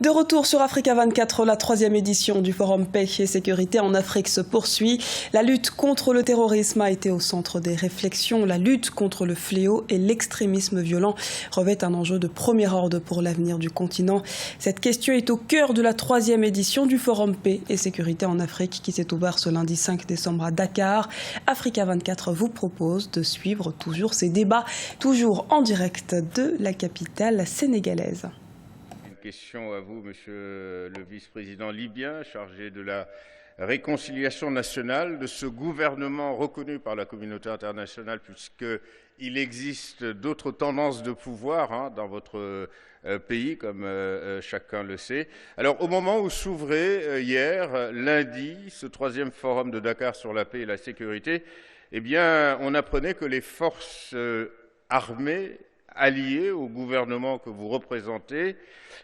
De retour sur Africa 24, la troisième édition du Forum Paix et Sécurité en Afrique se poursuit. La lutte contre le terrorisme a été au centre des réflexions. La lutte contre le fléau et l'extrémisme violent revêt un enjeu de premier ordre pour l'avenir du continent. Cette question est au cœur de la troisième édition du Forum Paix et Sécurité en Afrique qui s'est ouvert ce lundi 5 décembre à Dakar. Africa 24 vous propose de suivre toujours ces débats, toujours en direct de la capitale sénégalaise. Question à vous, Monsieur le vice-président libyen, chargé de la réconciliation nationale, de ce gouvernement reconnu par la communauté internationale, puisqu'il existe d'autres tendances de pouvoir dans votre pays, comme chacun le sait. Alors, au moment où s'ouvrait hier, lundi, ce troisième forum de Dakar sur la paix et la sécurité, eh bien, on apprenait que les forces armées alliés au gouvernement que vous représentez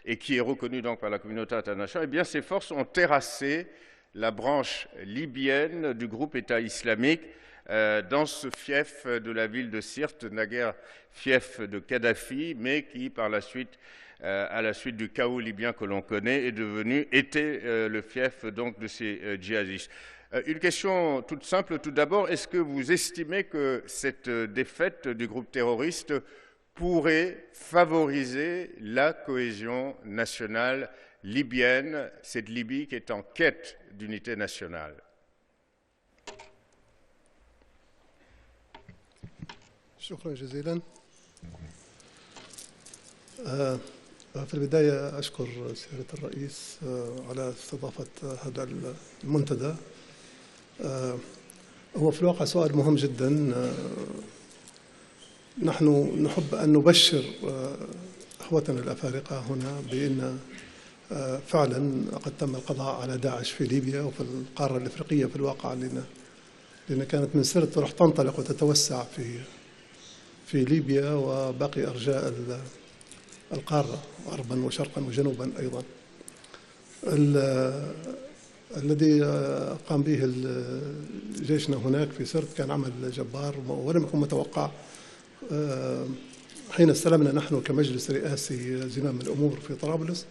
et qui est reconnu donc par la communauté internationale, eh bien ces forces ont terrassé la branche libyenne du groupe État islamique dans ce fief de la ville de Sirte, naguère fief de Kadhafi, mais qui par la suite, à la suite du chaos libyen que l'on connaît, était le fief donc de ces djihadistes. Une question toute simple tout d'abord, est-ce que vous estimez que cette défaite du groupe terroriste pourrait favoriser la cohésion nationale libyenne, cette Libye qui est en quête d'unité nationale? شكرا جزيلا. في البداية أشكر سيادة الرئيس على استضافة هذا المنتدى. هو في الواقع سؤال مهم جدا. نحن نحب أن نبشر أخوتنا الأفارقة هنا بأن فعلا قد تم القضاء على داعش في ليبيا وفي القارة الإفريقية في الواقع، لأن كانت من سرت ورح تنطلق وتتوسع في ليبيا وباقي أرجاء القارة غربا وشرقا وجنوبا أيضا. الذي قام به جيشنا هناك في سرت كان عمل جبار ولم يكن متوقع. حين استلمنا نحن كمجلس رئاسي زمام الأمور في طرابلس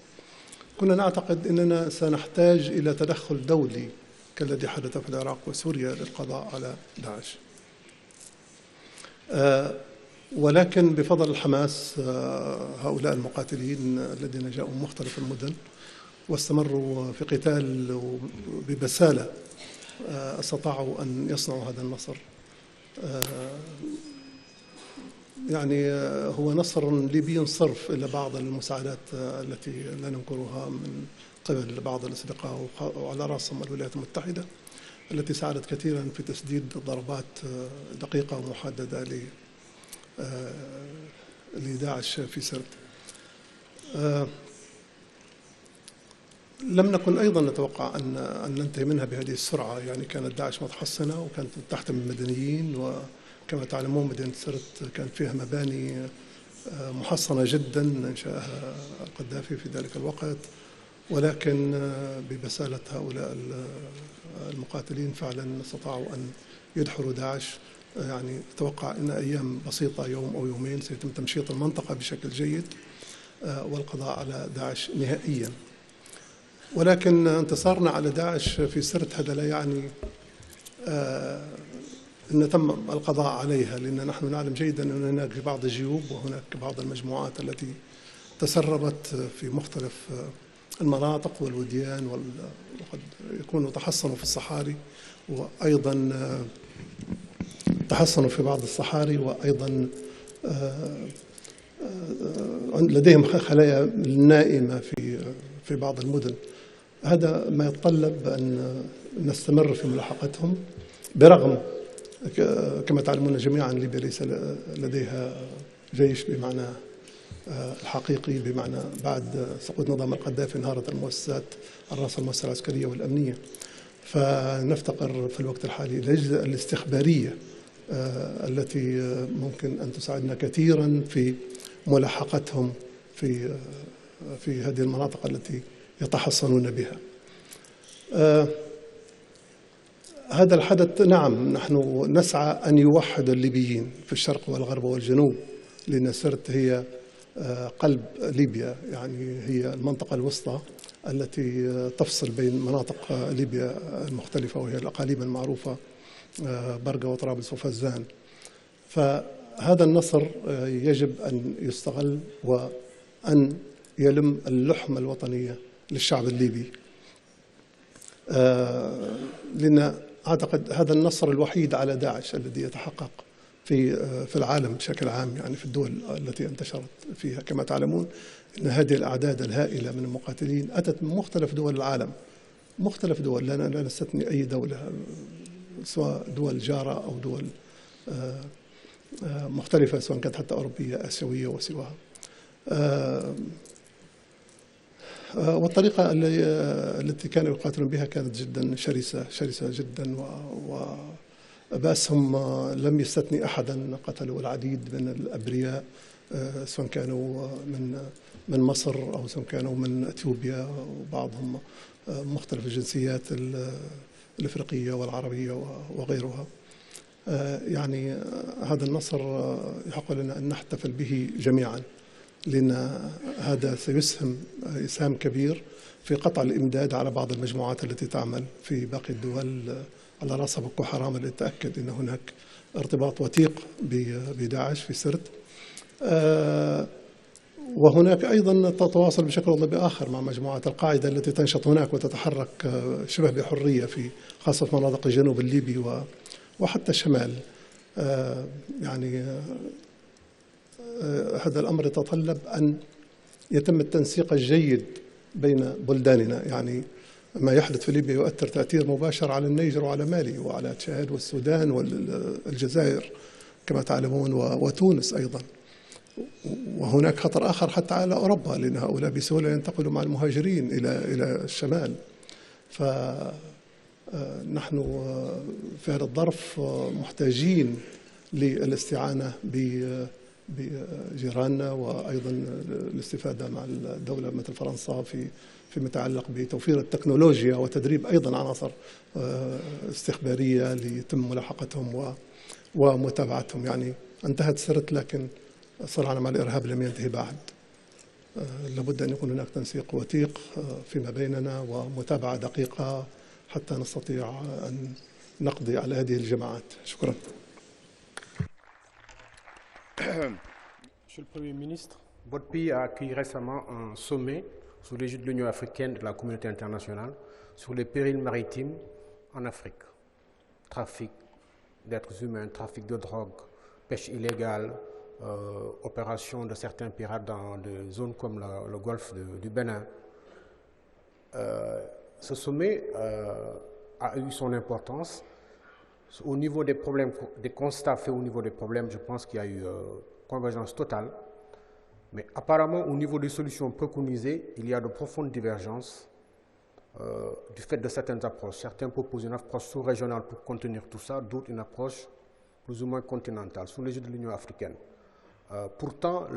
كنا نعتقد أننا سنحتاج إلى تدخل دولي كالذي حدث في العراق وسوريا للقضاء على داعش، ولكن بفضل الحماس هؤلاء المقاتلين الذين جاءوا من مختلف المدن واستمروا في قتال ببسالة استطاعوا أن يصنعوا هذا النصر. يعني هو نصر ليبي صرف إلا بعض المساعدات التي لا ننكرها من قبل بعض الأصدقاء وعلى رأسهم الولايات المتحدة التي ساعدت كثيرا في تسديد ضربات دقيقة ومحددة لداعش في سرت. لم نكن أيضا نتوقع أن ننتهي منها بهذه السرعة، يعني كانت داعش متحصنة وكانت تحتمي المدنيين، وكما تعلمون مدينة سرت كان فيها مباني محصنة جدا انشأها القذافي في ذلك الوقت، ولكن ببسالة هؤلاء المقاتلين فعلا استطاعوا أن يدحروا داعش. يعني أتوقع أن أيام بسيطة، يوم أو يومين، سيتم تمشيط المنطقة بشكل جيد والقضاء على داعش نهائيا. ولكن انتصارنا على داعش في سرت هذا لا يعني أن تم القضاء عليها، لأن نحن نعلم جيدا أن هناك بعض الجيوب وهناك بعض المجموعات التي تسربت في مختلف المناطق والوديان، وقد يكونوا تحصنوا في الصحاري، وأيضا تحصنوا في بعض الصحاري، وأيضا لديهم خلايا نائمة في بعض المدن. هذا ما يتطلب أن نستمر في ملاحقتهم، برغم كما تعلمون جميعا ليبيا ليس لديها جيش بمعنى الحقيقي، بمعنى بعد سقوط نظام القذافي انهارت المؤسسات الرأس المؤسسة العسكرية والأمنية، فنفتقر في الوقت الحالي الأجهزة الاستخبارية التي ممكن أن تساعدنا كثيرا في ملاحقتهم في هذه المناطق التي يتحصنون بها. هذا الحدث نعم نحن نسعى أن يوحد الليبيين في الشرق والغرب والجنوب، لأن سرت هي قلب ليبيا، يعني هي المنطقة الوسطى التي تفصل بين مناطق ليبيا المختلفة، وهي الأقاليم المعروفة برقة وطرابلس وفزان. فهذا النصر يجب أن يستغل وأن يلم اللحمة الوطنية للشعب الليبي، لأن أعتقد هذا النصر الوحيد على داعش الذي يتحقق في العالم بشكل عام، يعني في الدول التي انتشرت فيها. كما تعلمون أن هذه الأعداد الهائلة من المقاتلين أتت من مختلف دول العالم، مختلف دول، لا نستثني أي دولة، سواء دول جارة أو دول مختلفة، سواء كانت حتى أوروبية آسيوية وسواها. والطريقة التي كانوا يقاتلون بها كانت جدا شرسة جدا، وبأسهم لم يستثني أحدا، قتلوا العديد من الأبرياء، سواء كانوا من مصر أو سواء كانوا من أثيوبيا، وبعضهم مختلف الجنسيات الأفريقية والعربية وغيرها. يعني هذا النصر يحق لنا أن نحتفل به جميعا، لأن هذا سيسهم إسهام كبير في قطع الإمداد على بعض المجموعات التي تعمل في باقي الدول، على رأسها بوكو حرام، اللي تأكد أن هناك ارتباط وثيق بداعش في سرت. وهناك أيضا تواصل بشكل أو بآخر مع مجموعات القاعدة التي تنشط هناك وتتحرك شبه بحرية في خاصة في مناطق الجنوب الليبي وحتى الشمال. يعني هذا الأمر يتطلب أن يتم التنسيق الجيد بين بلداننا، يعني ما يحدث في ليبيا يؤثر تأثير مباشر على النيجر وعلى مالي وعلى تشاد والسودان والجزائر كما تعلمون، وتونس أيضا. وهناك خطر آخر حتى على أوروبا، لأن هؤلاء بسهولة ينتقلوا مع المهاجرين إلى الشمال. فنحن في هذا الظرف محتاجين للاستعانة بجيراننا، وأيضا الاستفادة مع الدولة مثل فرنسا فيما يتعلق بتوفير التكنولوجيا وتدريب أيضا عناصر استخبارية ليتم ملاحقتهم ومتابعتهم. يعني انتهت سرت، لكن صراعنا مع الإرهاب لم ينتهي بعد. لابد أن يكون هناك تنسيق وثيق فيما بيننا ومتابعة دقيقة حتى نستطيع أن نقضي على هذه الجماعات. شكرا. Monsieur le Premier ministre, votre pays a accueilli récemment un sommet sous l'égide de l'Union africaine et de la communauté internationale sur les périls maritimes en Afrique. Trafic d'êtres humains, trafic de drogue, pêche illégale, opération de certains pirates dans des zones comme le golfe du Bénin. Ce sommet a eu son importance. Au niveau des problèmes, des constats faits au niveau des problèmes, je pense qu'il y a eu convergence totale. Mais apparemment, au niveau des solutions préconisées, il y a de profondes divergences du fait de certaines approches. Certains proposent une approche sous-régionale pour contenir tout ça, d'autres une approche plus ou moins continentale, sous l'égide de l'Union africaine. Pourtant,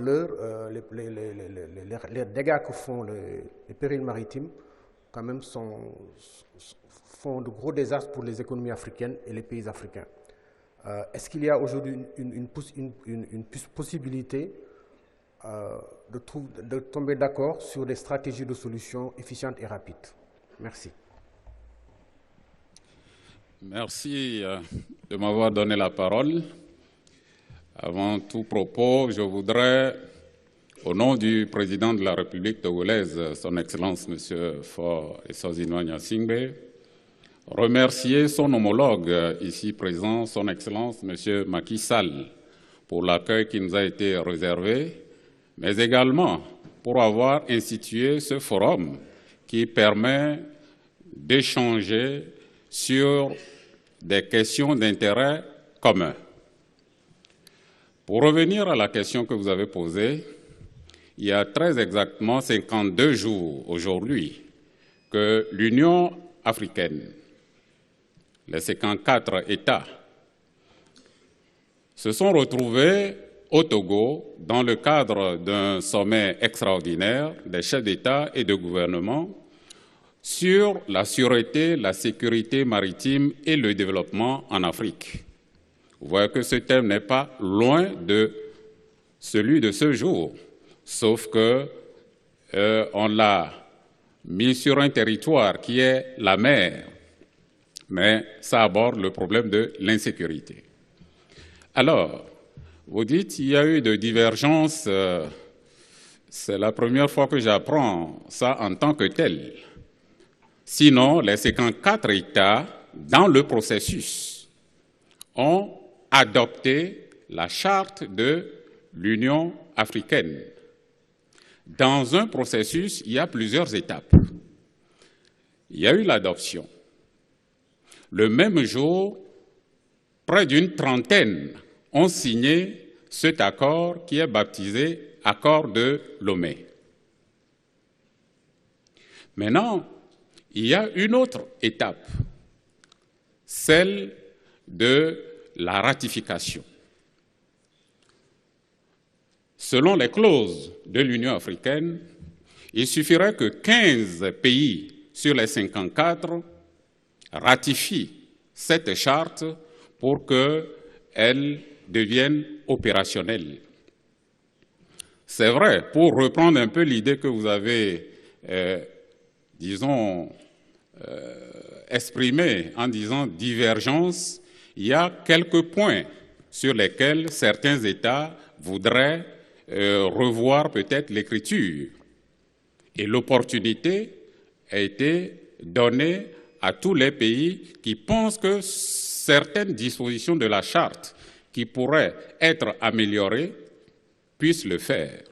les dégâts que font les périls maritimes, quand même, font de gros désastres pour les économies africaines et les pays africains. Est-ce qu'il y a aujourd'hui une possibilité de tomber d'accord sur des stratégies de solutions efficientes et rapides? Merci. Merci de m'avoir donné la parole. Avant tout propos, je voudrais, au nom du président de la République togolaise, son Excellence M. Faure Eswazini Gnassingbé, remercier son homologue ici présent, son Excellence M. Macky Sall, pour l'accueil qui nous a été réservé, mais également pour avoir institué ce forum qui permet d'échanger sur des questions d'intérêt commun. Pour revenir à la question que vous avez posée, il y a très exactement 52 jours aujourd'hui que l'Union africaine, les 54 États, se sont retrouvés au Togo dans le cadre d'un sommet extraordinaire des chefs d'État et de gouvernement sur la sûreté, la sécurité maritime et le développement en Afrique. Vous voyez que ce thème n'est pas loin de celui de ce jour. sauf que on l'a mis sur un territoire qui est la mer, mais ça aborde le problème de l'insécurité. Alors, vous dites qu'il y a eu de divergences, c'est la première fois que j'apprends ça en tant que tel. Sinon, les 54 États, dans le processus, ont adopté la charte de l'Union africaine. Dans un processus, il y a plusieurs étapes. Il y a eu l'adoption. Le même jour, près d'une trentaine ont signé cet accord qui est baptisé Accord de Lomé. Maintenant, il y a une autre étape, celle de la ratification. Selon les clauses de l'Union africaine, il suffirait que 15 pays sur les 54 ratifient cette charte pour qu'elle devienne opérationnelle. C'est vrai, pour reprendre un peu l'idée que vous avez, exprimée en disant divergence, il y a quelques points sur lesquels certains États voudraient revoir peut-être l'écriture. Et l'opportunité a été donnée à tous les pays qui pensent que certaines dispositions de la charte qui pourraient être améliorées puissent le faire.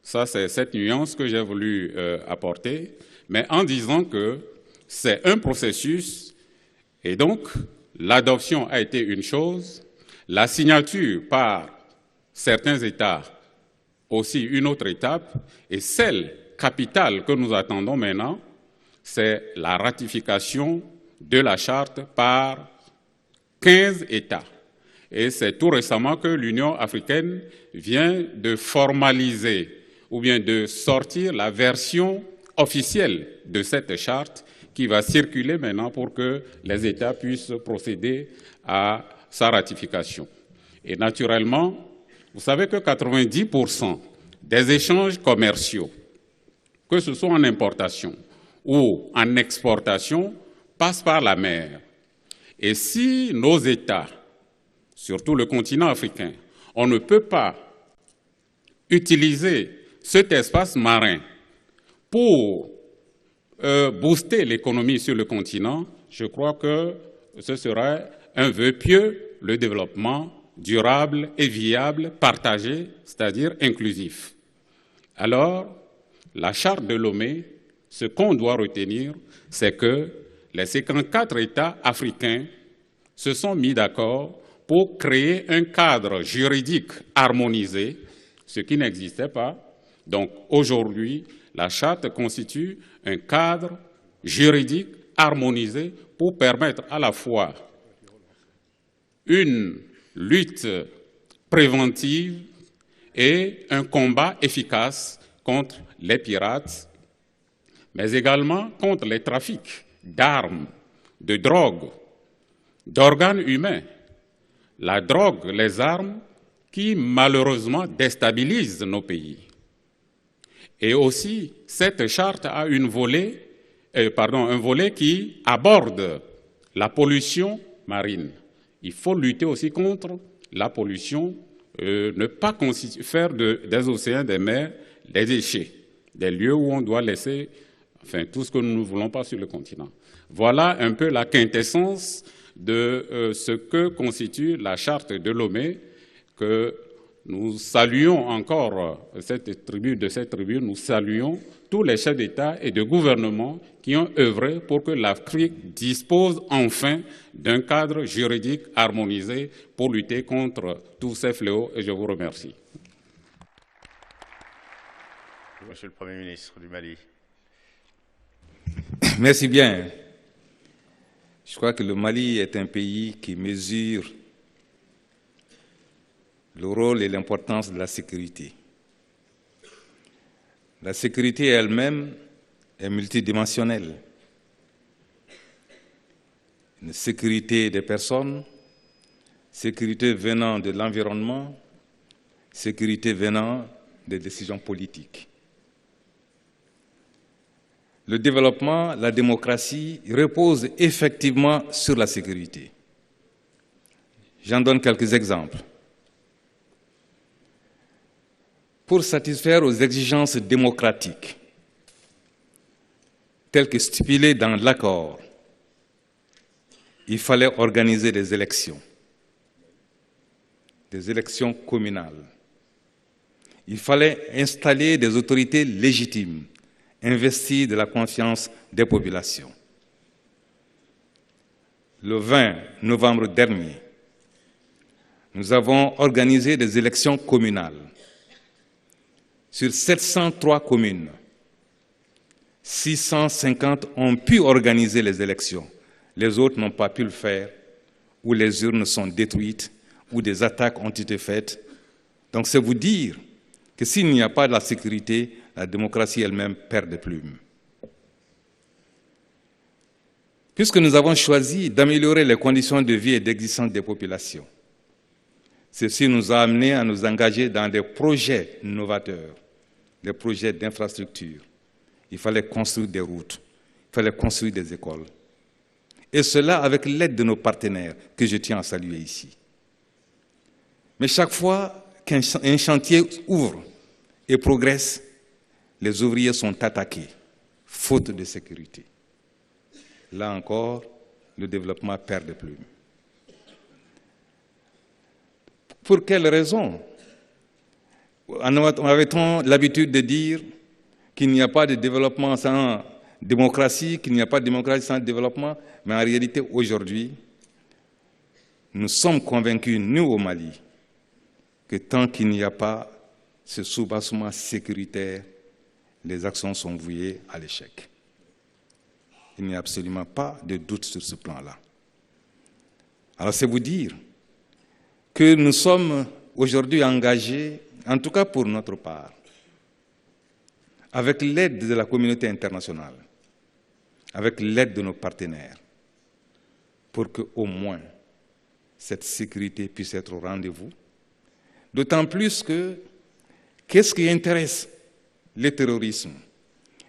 Ça, c'est cette nuance que j'ai voulu apporter, mais en disant que c'est un processus et donc l'adoption a été une chose, la signature par certains États aussi une autre étape, et celle capitale que nous attendons maintenant, c'est la ratification de la charte par 15 États. Et c'est tout récemment que l'Union africaine vient de formaliser ou bien de sortir la version officielle de cette charte qui va circuler maintenant pour que les États puissent procéder à sa ratification. Et naturellement, vous savez que 90% des échanges commerciaux, que ce soit en importation ou en exportation, passent par la mer. Et si nos États, surtout le continent africain, on ne peut pas utiliser cet espace marin pour booster l'économie sur le continent, je crois que ce serait un vœu pieux, le développement durable et viable, partagé, c'est-à-dire inclusif. Alors, la charte de Lomé, ce qu'on doit retenir, c'est que les 54 États africains se sont mis d'accord pour créer un cadre juridique harmonisé, ce qui n'existait pas. Donc aujourd'hui, la charte constitue un cadre juridique harmonisé pour permettre à la fois une lutte préventive et un combat efficace contre les pirates, mais également contre les trafics d'armes, de drogue, d'organes humains. La drogue, les armes qui malheureusement déstabilisent nos pays. Et aussi, cette charte a un volet qui aborde la pollution marine. Il faut lutter aussi contre la pollution, ne pas faire des océans, des mers, des déchets, des lieux où on doit laisser tout ce que nous ne voulons pas sur le continent. Voilà un peu la quintessence de ce que constitue la charte de Lomé, que nous saluons encore de cette tribune, nous saluons tous les chefs d'État et de gouvernement qui ont œuvré pour que l'Afrique dispose enfin d'un cadre juridique harmonisé pour lutter contre tous ces fléaux, et je vous remercie. Monsieur le Premier ministre du Mali. Merci bien. Je crois que le Mali est un pays qui mesure le rôle et l'importance de la sécurité. La sécurité elle-même est multidimensionnelle. Une sécurité des personnes, sécurité venant de l'environnement, sécurité venant des décisions politiques. Le développement, la démocratie reposent effectivement sur la sécurité. J'en donne quelques exemples. Pour satisfaire aux exigences démocratiques, telles que stipulées dans l'accord, il fallait organiser des élections communales. Il fallait installer des autorités légitimes, investies de la confiance des populations. Le 20 novembre dernier, nous avons organisé des élections communales. Sur 703 communes, 650 ont pu organiser les élections. Les autres n'ont pas pu le faire, ou les urnes sont détruites, ou des attaques ont été faites. Donc c'est vous dire que s'il n'y a pas de la sécurité, la démocratie elle-même perd des plumes. Puisque nous avons choisi d'améliorer les conditions de vie et d'existence des populations, ceci nous a amenés à nous engager dans des projets novateurs, des projets d'infrastructure. Il fallait construire des routes, il fallait construire des écoles. Et cela avec l'aide de nos partenaires, que je tiens à saluer ici. Mais chaque fois qu'un chantier ouvre et progresse, les ouvriers sont attaqués, faute de sécurité. Là encore, le développement perd de plumes. Pour quelles raisons avait-on l'habitude de dire qu'il n'y a pas de développement sans démocratie, qu'il n'y a pas de démocratie sans développement? Mais en réalité, aujourd'hui, nous sommes convaincus, nous au Mali, que tant qu'il n'y a pas ce soubassement sécuritaire, les actions sont vouées à l'échec. Il n'y a absolument pas de doute sur ce plan-là. Alors c'est vous dire que nous sommes aujourd'hui engagés, en tout cas pour notre part, avec l'aide de la communauté internationale, avec l'aide de nos partenaires, pour qu'au moins cette sécurité puisse être au rendez-vous. D'autant plus que, qu'est-ce qui intéresse le terrorisme?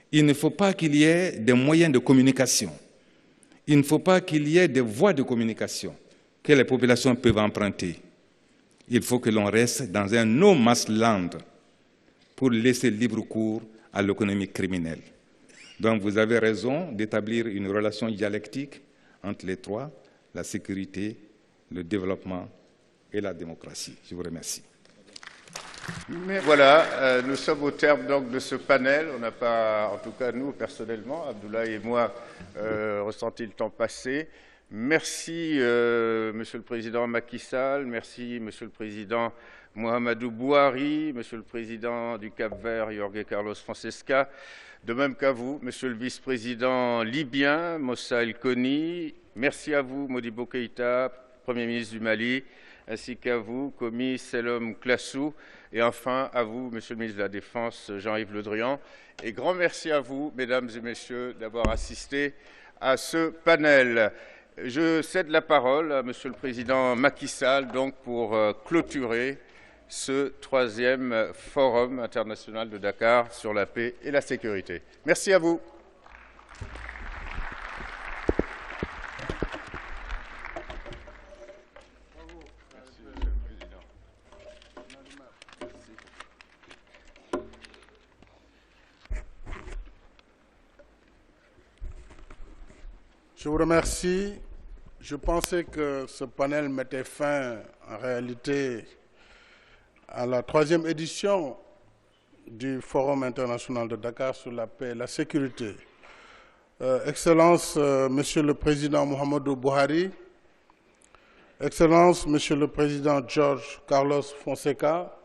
Il ne faut pas qu'il y ait des moyens de communication. Il ne faut pas qu'il y ait des voies de communication que les populations peuvent emprunter. Il faut que l'on reste dans un no-man's land pour laisser libre cours à l'économie criminelle. Donc vous avez raison d'établir une relation dialectique entre les trois, la sécurité, le développement et la démocratie. Je vous remercie. Mais voilà, nous sommes au terme donc de ce panel. On n'a pas, en tout cas nous personnellement, Abdoulaye et moi, ressenti le temps passer. Merci Monsieur le Président Macky Sall, merci Monsieur le Président Mouhamadou Bouhari, Monsieur le Président du Cap-Vert Jorge Carlos Fonseca, de même qu'à vous, Monsieur le Vice-président libyen Moussa El Koni. Merci à vous Modibo Keïta, Premier ministre du Mali, ainsi qu'à vous, Komi Selom Klassou, et enfin à vous, Monsieur le ministre de la Défense, Jean-Yves Le Drian. Et grand merci à vous, Mesdames et Messieurs, d'avoir assisté à ce panel. Je cède la parole à Monsieur le Président Macky Sall, donc pour clôturer ce 3e Forum international de Dakar sur la paix et la sécurité. Merci à vous. Je vous remercie. Je pensais que ce panel mettait fin, en réalité, à la 3e édition du Forum international de Dakar sur la paix et la sécurité. Excellence, Monsieur le Président Mouhamadou Bouhari, Excellence, Monsieur le Président Jorge Carlos Fonseca,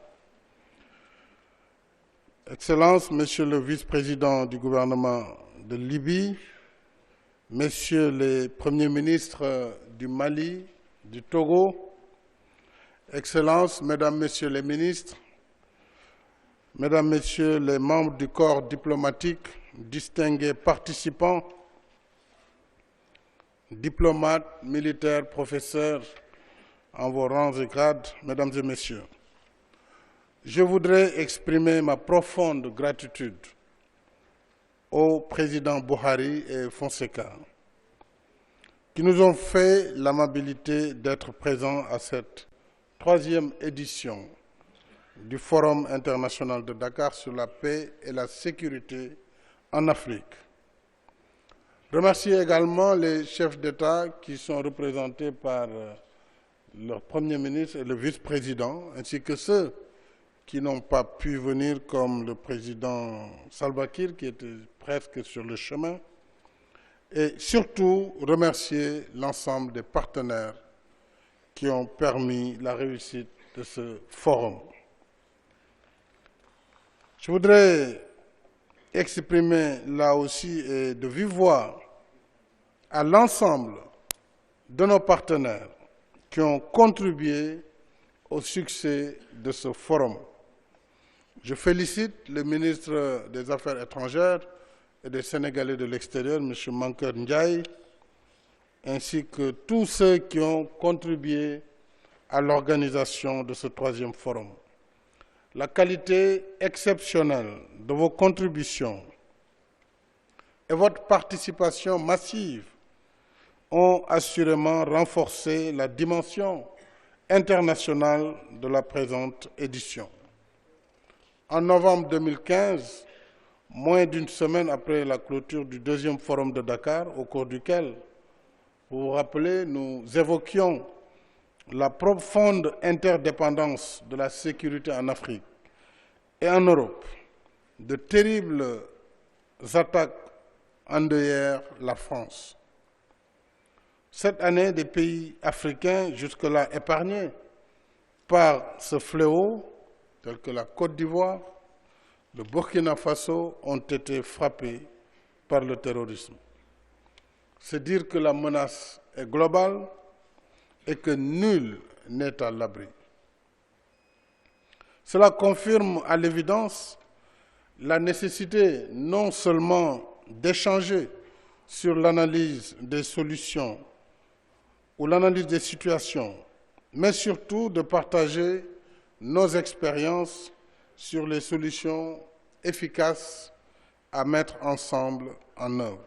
Excellence, Monsieur le Vice-président du gouvernement de Libye, Messieurs les Premiers ministres du Mali, du Togo, Excellences, Mesdames, Messieurs les ministres, Mesdames, Messieurs les membres du corps diplomatique, distingués participants, diplomates, militaires, professeurs, en vos rangs et grades, Mesdames et Messieurs. je voudrais exprimer ma profonde gratitude au président Buhari et Fonseca, qui nous ont fait l'amabilité d'être présents à cette 3e édition du Forum international de Dakar sur la paix et la sécurité en Afrique. Remercier également les chefs d'État qui sont représentés par leur Premier ministre et le vice-président, ainsi que ceux qui n'ont pas pu venir, comme le président Salva Kiir, qui était presque sur le chemin, et surtout remercier l'ensemble des partenaires qui ont permis la réussite de ce forum. Je voudrais exprimer là aussi et de vive voix à l'ensemble de nos partenaires qui ont contribué au succès de ce forum. Je félicite le ministre des Affaires étrangères et des Sénégalais de l'extérieur, M. Mankeur Ndiaye, ainsi que tous ceux qui ont contribué à l'organisation de ce 3e forum. La qualité exceptionnelle de vos contributions et votre participation massive ont assurément renforcé la dimension internationale de la présente édition. En novembre 2015, moins d'une semaine après la clôture du 2e forum de Dakar, au cours duquel, vous vous rappelez, nous évoquions la profonde interdépendance de la sécurité en Afrique et en Europe, de terribles attaques endeuillèrent la France. Cette année, des pays africains jusque-là épargnés par ce fléau, tels que la Côte d'Ivoire, le Burkina Faso, ont été frappés par le terrorisme. C'est dire que la menace est globale et que nul n'est à l'abri. Cela confirme à l'évidence la nécessité non seulement d'échanger sur l'analyse des solutions ou l'analyse des situations, mais surtout de partager nos expériences sur les solutions efficaces à mettre ensemble en œuvre.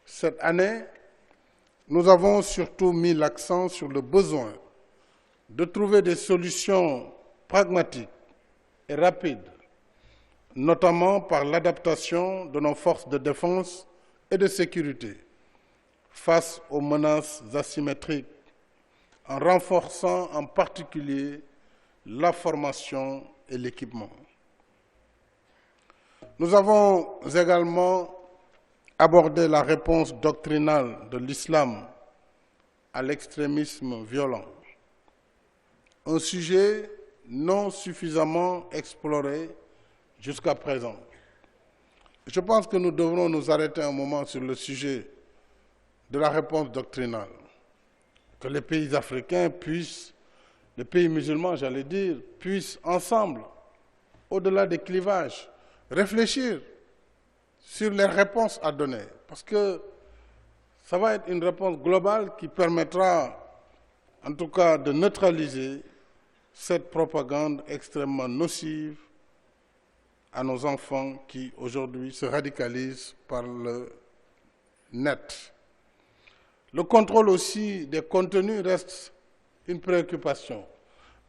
Cette année, nous avons surtout mis l'accent sur le besoin de trouver des solutions pragmatiques et rapides, notamment par l'adaptation de nos forces de défense et de sécurité face aux menaces asymétriques, en renforçant en particulier la formation et l'équipement. Nous avons également abordé la réponse doctrinale de l'islam à l'extrémisme violent, un sujet non suffisamment exploré jusqu'à présent. Je pense que nous devrons nous arrêter un moment sur le sujet de la réponse doctrinale, que les pays africains puissent, les pays musulmans, j'allais dire, puissent ensemble, au-delà des clivages, réfléchir sur les réponses à donner, parce que ça va être une réponse globale qui permettra, en tout cas, de neutraliser cette propagande extrêmement nocive à nos enfants qui, aujourd'hui, se radicalisent par le net. Le contrôle aussi des contenus reste une préoccupation.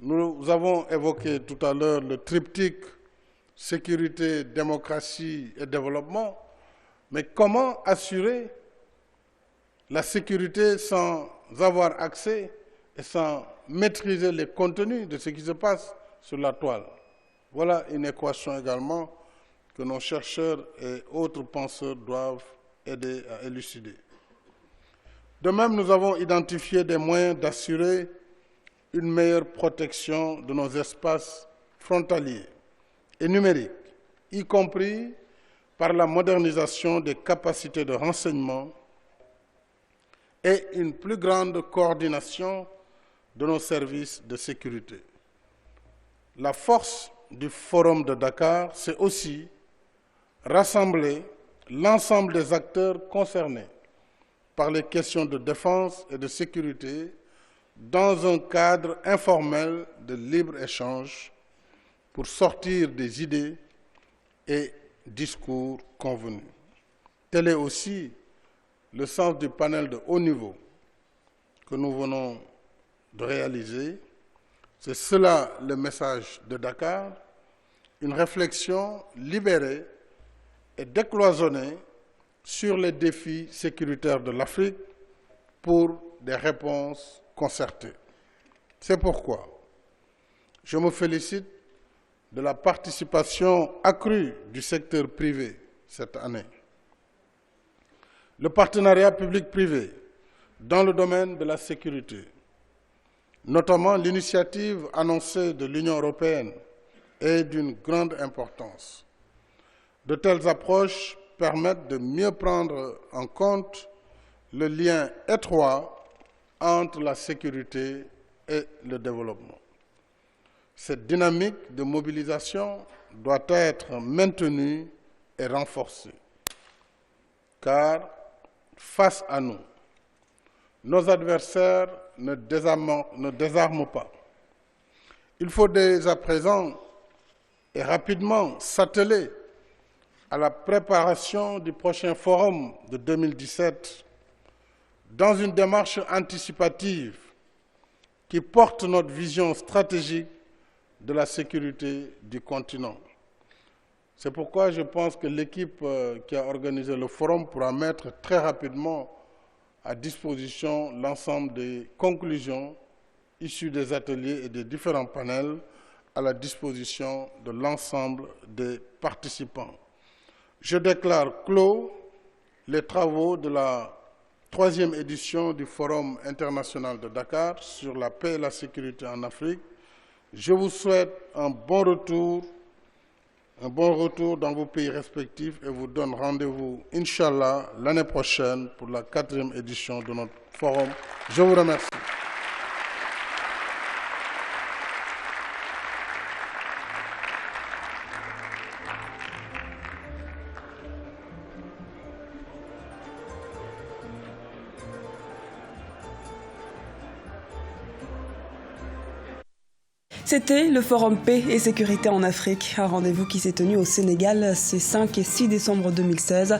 Nous avons évoqué tout à l'heure le triptyque sécurité, démocratie et développement, mais comment assurer la sécurité sans avoir accès et sans maîtriser les contenus de ce qui se passe sur la toile? Voilà une équation également que nos chercheurs et autres penseurs doivent aider à élucider. De même, nous avons identifié des moyens d'assurer une meilleure protection de nos espaces frontaliers et numériques, y compris par la modernisation des capacités de renseignement et une plus grande coordination de nos services de sécurité. La force du Forum de Dakar, c'est aussi rassembler l'ensemble des acteurs concernés par les questions de défense et de sécurité dans un cadre informel de libre-échange pour sortir des idées et discours convenus. Tel est aussi le sens du panel de haut niveau que nous venons de réaliser. C'est cela le message de Dakar, une réflexion libérée et décloisonnée sur les défis sécuritaires de l'Afrique pour des réponses concertées. C'est pourquoi je me félicite de la participation accrue du secteur privé cette année. Le partenariat public-privé dans le domaine de la sécurité, notamment l'initiative annoncée de l'Union européenne, est d'une grande importance. De telles approches permettent de mieux prendre en compte le lien étroit entre la sécurité et le développement. Cette dynamique de mobilisation doit être maintenue et renforcée, car face à nous, nos adversaires ne désarment pas. Il faut dès à présent et rapidement s'atteler à la préparation du prochain forum de 2017 dans une démarche anticipative qui porte notre vision stratégique de la sécurité du continent. C'est pourquoi je pense que l'équipe qui a organisé le forum pourra mettre très rapidement à disposition l'ensemble des conclusions issues des ateliers et des différents panels à la disposition de l'ensemble des participants. Je déclare clos les travaux de la 3e édition du Forum international de Dakar sur la paix et la sécurité en Afrique. Je vous souhaite un bon retour dans vos pays respectifs et vous donne rendez-vous, Inch'Allah, l'année prochaine pour la 4e édition de notre forum. Je vous remercie. C'était le Forum Paix et Sécurité en Afrique, un rendez-vous qui s'est tenu au Sénégal ces 5 et 6 décembre 2016.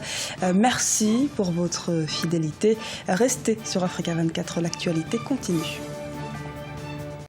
Merci pour votre fidélité. Restez sur Africa 24, l'actualité continue.